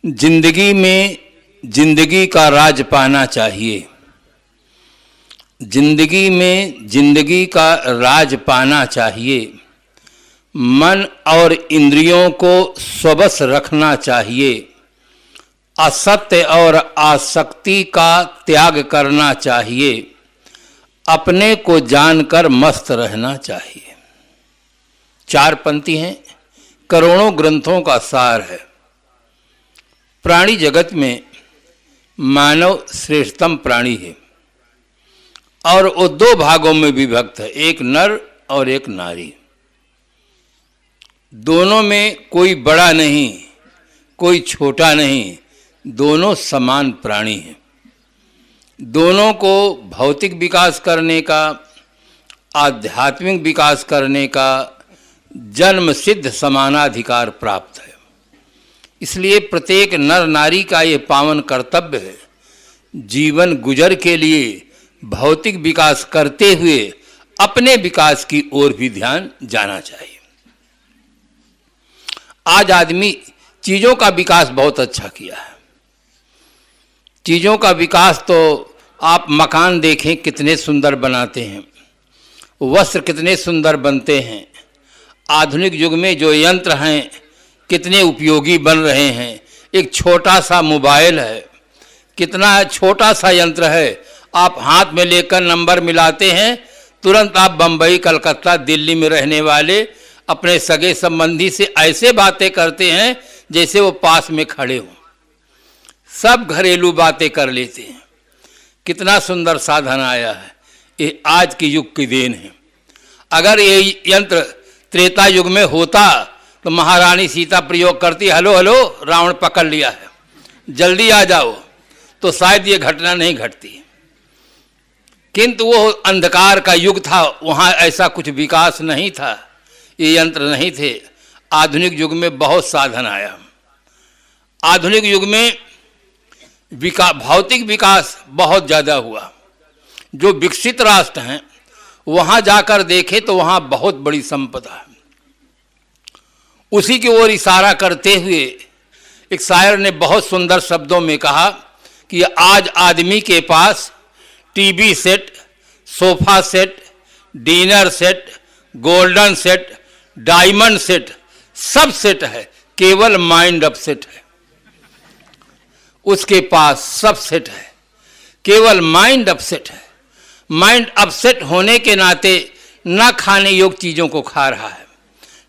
जिंदगी में जिंदगी का राज पाना चाहिए। जिंदगी में जिंदगी का राज पाना चाहिए। मन और इंद्रियों को स्वबस रखना चाहिए। असत्य और आसक्ति का त्याग करना चाहिए। अपने को जानकर मस्त रहना चाहिए। 4 पंक्ति हैं, करोड़ों ग्रंथों का सार है। प्राणी जगत में मानव श्रेष्ठतम प्राणी है और वो 2 भागों में विभक्त है, एक नर और एक नारी। दोनों में कोई बड़ा नहीं, कोई छोटा नहीं, दोनों समान प्राणी हैं। दोनों को भौतिक विकास करने का, आध्यात्मिक विकास करने का जन्म सिद्ध समानाधिकार प्राप्त है। इसलिए प्रत्येक नर नारी का ये पावन कर्तव्य है, जीवन गुजर के लिए भौतिक विकास करते हुए अपने विकास की ओर भी ध्यान जाना चाहिए। आज आदमी चीज़ों का विकास बहुत अच्छा किया है। चीज़ों का विकास तो आप मकान देखें कितने सुंदर बनाते हैं, वस्त्र कितने सुंदर बनते हैं। आधुनिक युग में जो यंत्र हैं कितने उपयोगी बन रहे हैं। एक छोटा सा मोबाइल है, कितना छोटा सा यंत्र है, आप हाथ में लेकर नंबर मिलाते हैं, तुरंत आप बम्बई, कलकत्ता, दिल्ली में रहने वाले अपने सगे संबंधी से ऐसे बातें करते हैं जैसे वो पास में खड़े हों। सब घरेलू बातें कर लेते हैं। कितना सुंदर साधन आया है, ये आज के युग की देन है। अगर ये यंत्र त्रेता युग में होता तो महारानी सीता प्रयोग करती, हेलो हेलो रावण पकड़ लिया है, जल्दी आ जाओ, तो शायद ये घटना नहीं घटती। किंतु वो अंधकार का युग था, वहाँ ऐसा कुछ विकास नहीं था, ये यंत्र नहीं थे। आधुनिक युग में बहुत साधन आया। आधुनिक युग में भौतिक विकास बहुत ज़्यादा हुआ। जो विकसित राष्ट्र हैं वहाँ जाकर देखें तो वहाँ बहुत बड़ी संपदा है। उसी की ओर इशारा करते हुए एक शायर ने बहुत सुंदर शब्दों में कहा कि आज आदमी के पास TV set, sofa set, dinner set, golden set, diamond set, सब सेट है, केवल माइंड अपसेट है। उसके पास सब सेट है, केवल माइंड अपसेट है। माइंड अपसेट होने के नाते न खाने योग्य चीज़ों को खा रहा है,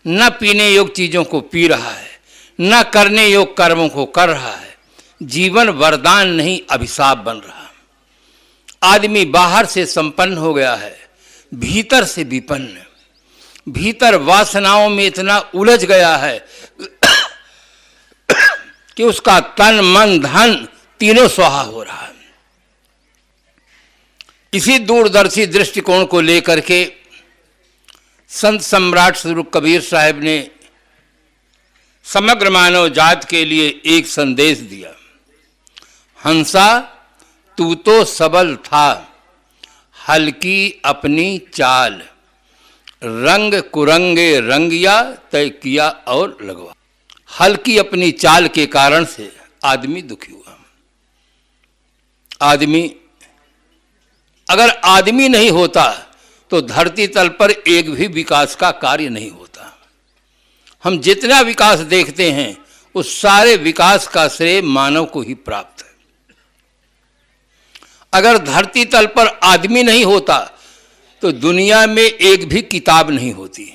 न पीने योग्य चीज़ों को पी रहा है, न करने योग्य कर्मों को कर रहा है। जीवन वरदान नहीं, अभिशाप बन रहा। आदमी बाहर से संपन्न हो गया है, भीतर से विपन्न। भीतर वासनाओं में इतना उलझ गया है कि उसका तन मन धन तीनों स्वाहा हो रहा है। इसी दूरदर्शी दृष्टिकोण को लेकर के संत सम्राट श्री कबीर साहब ने समग्र मानव जात के लिए एक संदेश दिया। हंसा तू तो सबल था, हल्की अपनी चाल, रंग कुरंगे रंगिया तय किया और लगवा। हल्की अपनी चाल के कारण से आदमी दुखी हुआ। आदमी अगर आदमी नहीं होता तो धरती तल पर एक भी विकास का कार्य नहीं होता। हम जितना विकास देखते हैं उस सारे विकास का श्रेय मानव को ही प्राप्त है। अगर धरती तल पर आदमी नहीं होता तो दुनिया में एक भी किताब नहीं होती,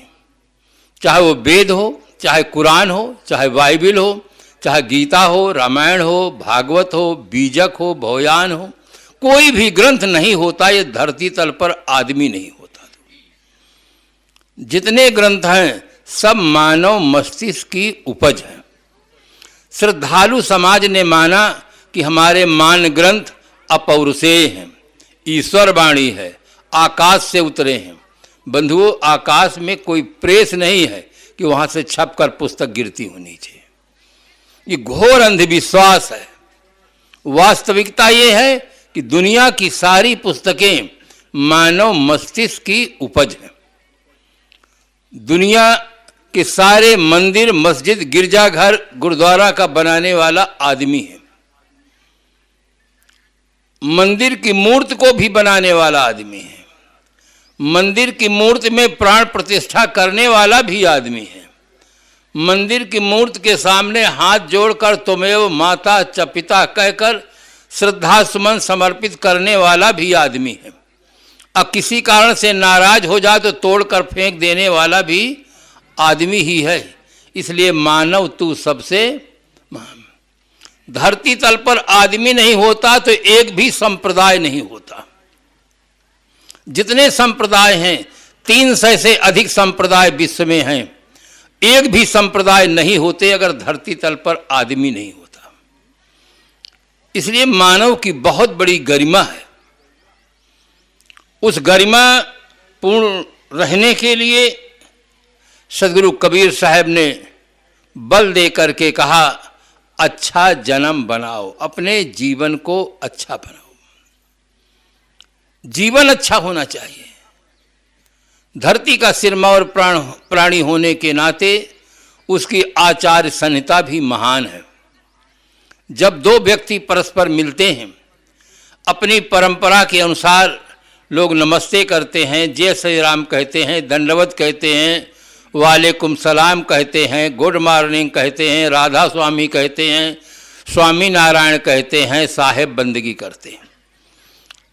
चाहे वो वेद हो, चाहे कुरान हो, चाहे बाइबिल हो, चाहे गीता हो, रामायण हो, भागवत हो, बीजक हो, भोयान हो, कोई भी ग्रंथ नहीं होता ये धरती तल पर आदमी नहीं होता। जितने ग्रंथ हैं सब मानव मस्तिष्क की उपज है। श्रद्धालु समाज ने माना कि हमारे मान ग्रंथ अपौरुषेय हैं, ईश्वर वाणी है, आकाश से उतरे हैं। बंधुओं, आकाश में कोई प्रेस नहीं है कि वहाँ से छपकर पुस्तक गिरती हो नीचे। ये घोर अंधविश्वास है। वास्तविकता ये है कि दुनिया की सारी पुस्तकें मानव मस्तिष्क की उपज हैं। दुनिया कि सारे मंदिर, मस्जिद, गिरजाघर, गुरुद्वारा का बनाने वाला आदमी है। मंदिर की मूर्ति को भी बनाने वाला आदमी है। मंदिर की मूर्ति में प्राण प्रतिष्ठा करने वाला भी आदमी है। मंदिर की मूर्ति के सामने हाथ जोड़कर तुमेव माता च पिता कहकर श्रद्धा सुमन समर्पित करने वाला भी आदमी है। अब किसी कारण से नाराज हो जाए तो तोड़कर फेंक देने वाला भी आदमी ही है। इसलिए मानव तू सबसे महान। धरती तल पर आदमी नहीं होता तो एक भी संप्रदाय नहीं होता। जितने संप्रदाय हैं, 300 से अधिक संप्रदाय विश्व में हैं, एक भी संप्रदाय नहीं होते अगर धरती तल पर आदमी नहीं होता। इसलिए मानव की बहुत बड़ी गरिमा है। उस गरिमा पूर्ण रहने के लिए सदगुरु कबीर साहब ने बल दे करके कहा, अच्छा जन्म बनाओ, अपने जीवन को अच्छा बनाओ। जीवन अच्छा होना चाहिए। धरती का सिरमौर प्राणी होने के नाते उसकी आचार संहिता भी महान है। जब दो व्यक्ति परस्पर मिलते हैं, अपनी परंपरा के अनुसार लोग नमस्ते करते हैं, जय श्री राम कहते हैं, दंडवत कहते हैं, वालेकुम सलाम कहते हैं, गुड मॉर्निंग कहते हैं, राधा स्वामी कहते हैं, स्वामी नारायण कहते हैं, साहेब बंदगी करते हैं।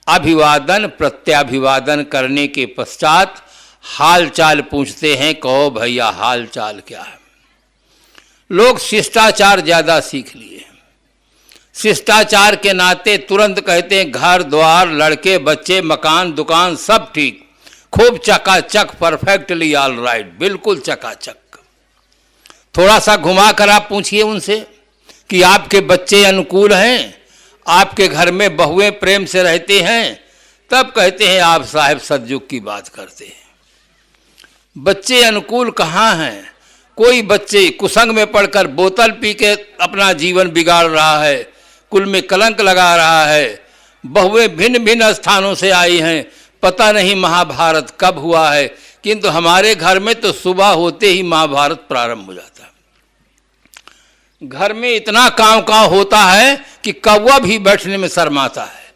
अभिवादन प्रत्याभिवादन करने के पश्चात हाल चाल पूछते हैं, कहो भैया हाल चाल क्या है। लोग शिष्टाचार ज़्यादा सीख लिए। शिष्टाचार के नाते तुरंत कहते हैं घर द्वार, लड़के बच्चे, मकान दुकान सब ठीक, खूब चकाचक, परफेक्टली ऑल राइट, बिल्कुल चकाचक। थोड़ा सा घुमा कर आप पूछिए उनसे कि आपके बच्चे अनुकूल हैं, आपके घर में बहुएं प्रेम से रहते हैं, तब कहते हैं आप साहब सतयुग की बात करते हैं। बच्चे अनुकूल कहाँ हैं? कोई बच्चे कुसंग में पड़कर बोतल पी के अपना जीवन बिगाड़ रहा है, कुल में कलंक लगा रहा है। बहुएं भिन्न भिन्न स्थानों से आई हैं, पता नहीं महाभारत कब हुआ है, किंतु हमारे घर में तो सुबह होते ही महाभारत प्रारंभ हो जाता है। घर में इतना कांव होता है कि कौवा भी बैठने में शर्माता है,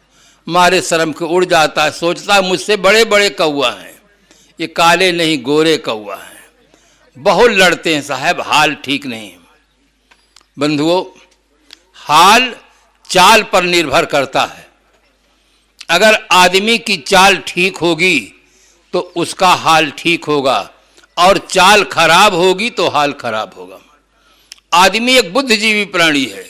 मारे शर्म के उड़ जाता है, सोचता है मुझसे बड़े बड़े कौवा हैं, ये काले नहीं गोरे कौवा हैं। बहुत लड़ते हैं साहब, हाल ठीक नहीं है। बंधुओं, हाल चाल पर निर्भर करता है। अगर आदमी की चाल ठीक होगी तो उसका हाल ठीक होगा, और चाल खराब होगी तो हाल खराब होगा। आदमी एक बुद्धिजीवी प्राणी है,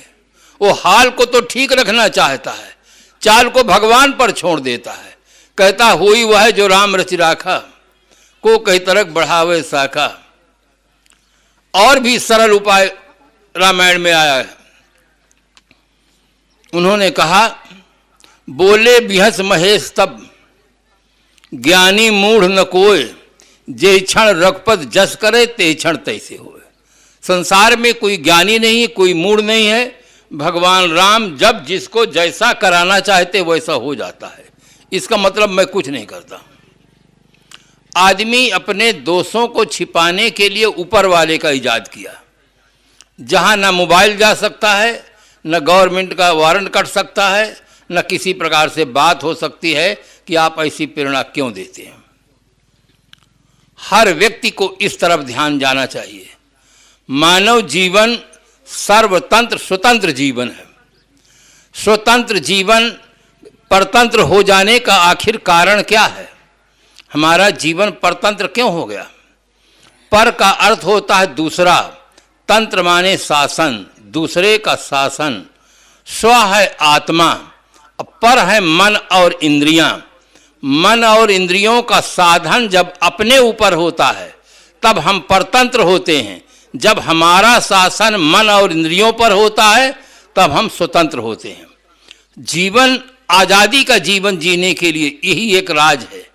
वो हाल को तो ठीक रखना चाहता है, चाल को भगवान पर छोड़ देता है। कहता हुई वह जो राम रचि राखा, को कई तरह बढ़ावे शाखा। और भी सरल उपाय रामायण में आया है। उन्होंने कहा, बोले बिहस महेश तब, ज्ञानी मूढ़ न कोय, जे क्षण रघुपत जस करे ते क्षण तैसे होए। संसार में कोई ज्ञानी नहीं है, कोई मूढ़ नहीं है। भगवान राम जब जिसको जैसा कराना चाहते वैसा हो जाता है। इसका मतलब मैं कुछ नहीं करता। आदमी अपने दोषों को छिपाने के लिए ऊपर वाले का इजाद किया। जहाँ न मोबाइल जा सकता है, न गवर्नमेंट का वारंट कट सकता है, न किसी प्रकार से बात हो सकती है कि आप ऐसी प्रेरणा क्यों देते हैं। हर व्यक्ति को इस तरफ ध्यान जाना चाहिए। मानव जीवन सर्वतंत्र स्वतंत्र जीवन है। स्वतंत्र जीवन परतंत्र हो जाने का आखिर कारण क्या है? हमारा जीवन परतंत्र क्यों हो गया? पर का अर्थ होता है दूसरा, तंत्र माने शासन, दूसरे का शासन। स्व है आत्मा, पर है मन और इंद्रियां। मन और इंद्रियों का साधन जब अपने ऊपर होता है तब हम परतंत्र होते हैं। जब हमारा शासन मन और इंद्रियों पर होता है तब हम स्वतंत्र होते हैं। जीवन, आज़ादी का जीवन जीने के लिए यही एक राज है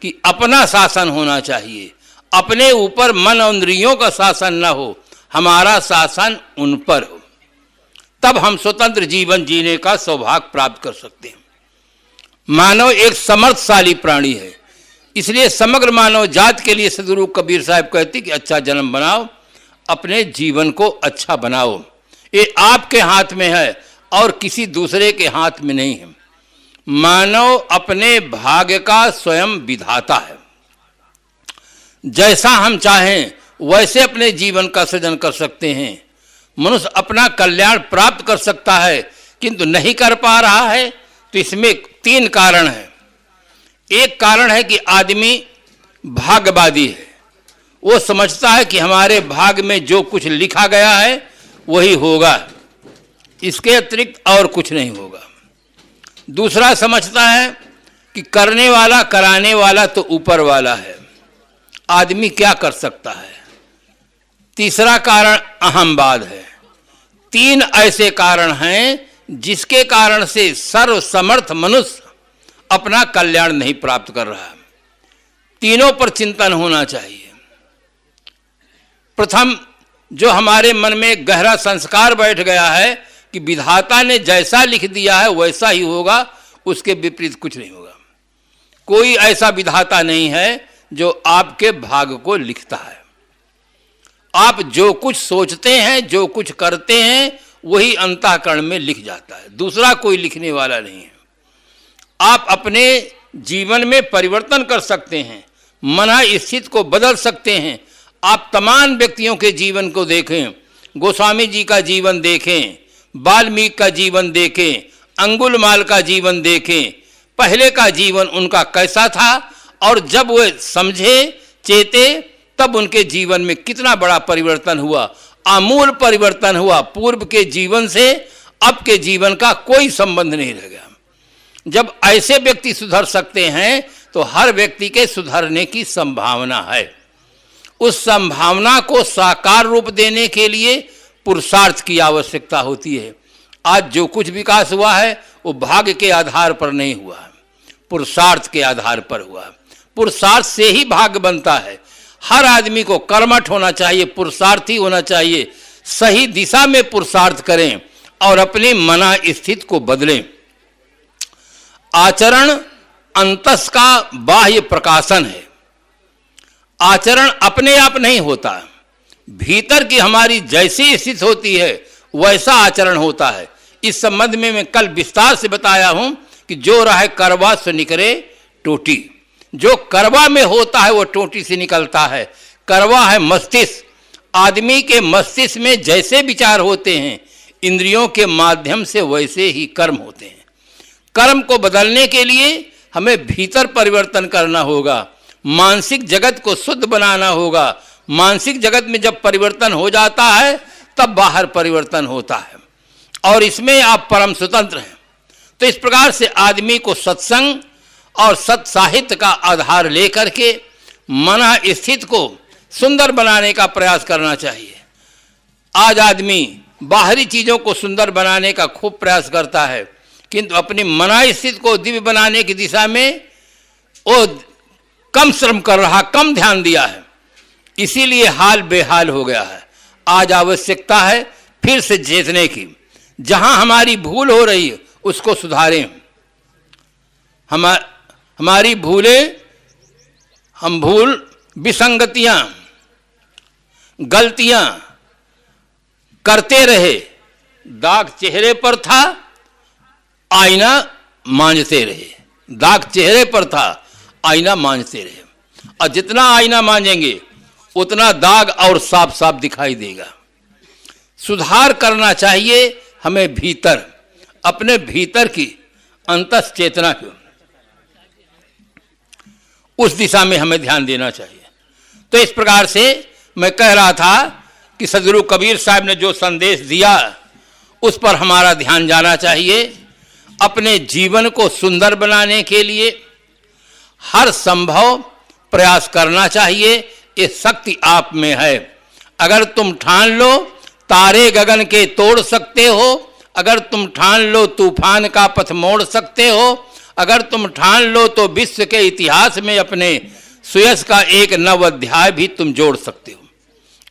कि अपना शासन होना चाहिए। अपने ऊपर मन और इंद्रियों का शासन न हो, हमारा शासन उन पर हो, तब हम स्वतंत्र जीवन जीने का सौभाग्य प्राप्त कर सकते हैं। मानव एक समर्थशाली प्राणी है, इसलिए समग्र मानव जात के लिए सदगुरु कबीर साहब कहते कि अच्छा जन्म बनाओ, अपने जीवन को अच्छा बनाओ। ये आपके हाथ में है और किसी दूसरे के हाथ में नहीं है। मानव अपने भाग्य का स्वयं विधाता है। जैसा हम चाहें वैसे अपने जीवन का सृजन कर सकते हैं। मनुष्य अपना कल्याण प्राप्त कर सकता है, किंतु नहीं कर पा रहा है। तो इसमें 3 कारण हैं। एक कारण है कि आदमी भाग्यवादी है। वो समझता है कि हमारे भाग्य में जो कुछ लिखा गया है वही होगा, इसके अतिरिक्त और कुछ नहीं होगा। दूसरा समझता है कि करने वाला कराने वाला तो ऊपर वाला है, आदमी क्या कर सकता है। तीसरा कारण अहंवाद है। 3 ऐसे कारण हैं जिसके कारण से सर्वसमर्थ मनुष्य अपना कल्याण नहीं प्राप्त कर रहा है। तीनों पर चिंतन होना चाहिए। प्रथम, जो हमारे मन में गहरा संस्कार बैठ गया है कि विधाता ने जैसा लिख दिया है वैसा ही होगा, उसके विपरीत कुछ नहीं होगा। कोई ऐसा विधाता नहीं है जो आपके भाग्य को लिखता है। आप जो कुछ सोचते हैं, जो कुछ करते हैं, वही अंतःकरण में लिख जाता है। दूसरा कोई लिखने वाला नहीं है। आप अपने जीवन में परिवर्तन कर सकते हैं, मन स्थिति को बदल सकते हैं। आप तमाम व्यक्तियों के जीवन को देखें, गोस्वामी जी का जीवन देखें, वाल्मीकि का जीवन देखें, अंगुलमाल का जीवन देखें। पहले का जीवन उनका कैसा था और जब वे समझे चेते तब उनके जीवन में कितना बड़ा परिवर्तन हुआ, आमूल परिवर्तन हुआ। पूर्व के जीवन से अब के जीवन का कोई संबंध नहीं रह गया। जब ऐसे व्यक्ति सुधर सकते हैं तो हर व्यक्ति के सुधरने की संभावना है। उस संभावना को साकार रूप देने के लिए पुरुषार्थ की आवश्यकता होती है। आज जो कुछ विकास हुआ है वो भाग्य के आधार पर नहीं हुआ, पुरुषार्थ के आधार पर हुआ। पुरुषार्थ से ही भाग्य बनता है। हर आदमी को कर्मठ होना चाहिए, पुरुषार्थी होना चाहिए। सही दिशा में पुरुषार्थ करें और अपनी मना स्थिति को बदलें। आचरण अंतस का बाह्य प्रकाशन है। आचरण अपने आप नहीं होता, भीतर की हमारी जैसी स्थिति होती है वैसा आचरण होता है। इस संबंध में मैं कल विस्तार से बताया हूं कि जो रहे करवा से निकले टोटी। जो करवा में होता है वो टोटी से निकलता है। करवा है मस्तिष्क। आदमी के मस्तिष्क में जैसे विचार होते हैं, इंद्रियों के माध्यम से वैसे ही कर्म होते हैं। कर्म को बदलने के लिए हमें भीतर परिवर्तन करना होगा, मानसिक जगत को शुद्ध बनाना होगा। मानसिक जगत में जब परिवर्तन हो जाता है तब बाहर परिवर्तन होता है और इसमें आप परम स्वतंत्र हैं। तो इस प्रकार से आदमी को सत्संग और सत साहित्य का आधार लेकर के मना स्थिति को सुंदर बनाने का प्रयास करना चाहिए। आज आदमी बाहरी चीज़ों को सुंदर बनाने का खूब प्रयास करता है, किंतु अपनी मना स्थिति को दिव्य बनाने की दिशा में वो कम श्रम कर रहा, कम ध्यान दिया है। इसीलिए हाल बेहाल हो गया है। आज आवश्यकता है फिर से चेतने की। जहां हमारी भूल हो रही है उसको सुधारें। हमारी भूलें, हम भूल, विसंगतियां, गलतियां करते रहे। दाग चेहरे पर था, आईना मांझते रहे। दाग चेहरे पर था, आईना मांझते रहे। और जितना आईना मांझेंगे उतना दाग और साफ साफ दिखाई देगा। सुधार करना चाहिए हमें भीतर, अपने भीतर की अंतस चेतना की, उस दिशा में हमें ध्यान देना चाहिए। तो इस प्रकार से मैं कह रहा था कि सदगुरु कबीर साहब ने जो संदेश दिया उस पर हमारा ध्यान जाना चाहिए। अपने जीवन को सुंदर बनाने के लिए हर संभव प्रयास करना चाहिए। ये शक्ति आप में है। अगर तुम ठान लो तारे गगन के तोड़ सकते हो, अगर तुम ठान लो तूफान का पथ मोड़ सकते हो, अगर तुम ठान लो तो विश्व के इतिहास में अपने सुयश का एक नव अध्याय भी तुम जोड़ सकते हो।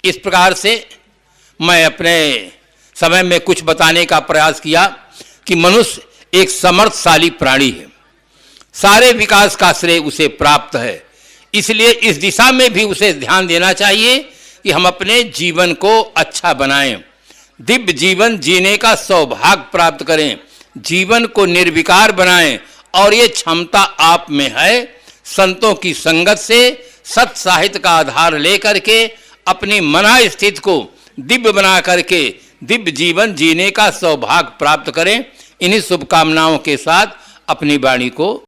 इस प्रकार से मैं अपने समय में कुछ बताने का प्रयास किया कि मनुष्य एक समर्थशाली प्राणी है। सारे विकास का श्रेय उसे प्राप्त है, इसलिए इस दिशा में भी उसे ध्यान देना चाहिए कि हम अपने जीवन को अच्छा बनाएं, दिव्य जीवन जीने का सौभाग्य प्राप्त करें, जीवन को निर्विकार बनाएं। और ये क्षमता आप में है। संतों की संगत से सत साहित्य का आधार लेकर के अपनी मना स्थिति को दिव्य बना करके दिव्य जीवन जीने का सौभाग्य प्राप्त करें। इन्हीं शुभकामनाओं के साथ अपनी वाणी को